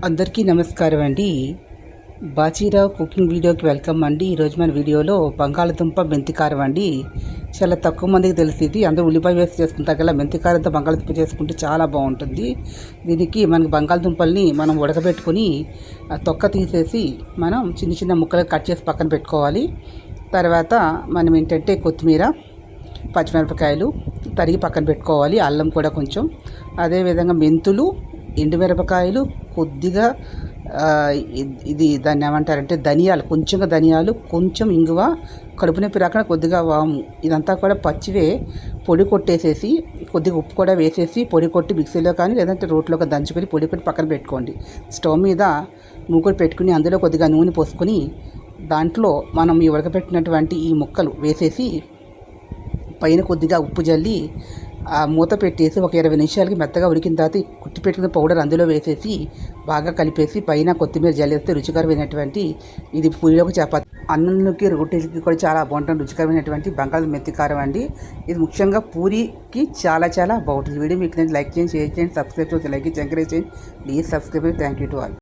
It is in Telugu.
అందరికీ నమస్కారం అండి. బాచీరావు కుకింగ్ వీడియోకి వెల్కమ్ అండి. ఈరోజు మన వీడియోలో బంగాళదుంప మెంతికారం అండి. చాలా తక్కువ మందికి తెలిసింది. అందరూ ఉల్లిపాయ వేసి చేసుకుంటారు కదా, మెంతికారంతో బంగాళదుంప చేసుకుంటే చాలా బాగుంటుంది. దీనికి మనకి బంగాళదుంపల్ని మనం ఉడకబెట్టుకొని తొక్క తీసేసి మనం చిన్న చిన్న ముక్కలు కట్ చేసి పక్కన పెట్టుకోవాలి. తర్వాత మనం ఏంటంటే కొత్తిమీర, పచ్చిమిరపకాయలు తరిగి పక్కన పెట్టుకోవాలి. అల్లం కూడా కొంచెం, అదేవిధంగా మెంతులు, ఎండుమిరపకాయలు, కొద్దిగా ఇది దాన్ని ఏమంటారంటే ధనియాలు, కొంచెంగా ధనియాలు, కొంచెం ఇంగువ, కడుపు నొప్పి రాకుండా కొద్దిగా వాము, ఇదంతా కూడా పచ్చివే పొడి కొట్టేసేసి కొద్దిగా ఉప్పు కూడా వేసేసి పొడి కొట్టి మిక్సీలో కానీ లేదంటే రోట్లోకి దంచుకొని పొడి కొట్టి పక్కన పెట్టుకోండి. స్టవ్ మీద మూకుడు పెట్టుకుని అందులో కొద్దిగా నూనె పోసుకొని దాంట్లో మనం ఈ ఉడకపెట్టినటువంటి ఈ ముక్కలు వేసేసి పైన కొద్దిగా ఉప్పు జల్లి మూత పెట్టేసి ఒక 20 నిమిషాలకి మెత్తగా ఉడికిన తర్వాత కుట్టి పెట్టుకున్న పౌడర్ అందులో వేసేసి బాగా కలిపేసి పైన కొత్తిమీర జల్లేస్తే రుచికరమైనటువంటి ఇది పూరిలోకి చపాతి, అన్నంలోకి, రొట్టెలకి కూడా చాలా బాగుంటుంది. రుచికరమైనటువంటి బంగాళదుంప మెంతికారం అండి. ఇది ముఖ్యంగా పూరికి చాలా చాలా బాగుంటుంది. వీడియో మీకు నేను లైక్ చేయండి, షేర్ చేయండి, సబ్స్క్రైబ్ చేయండి, లైక్ చేయండి, ఎంకరేజ్ చేయండి. Please subscribe. Thank you to all.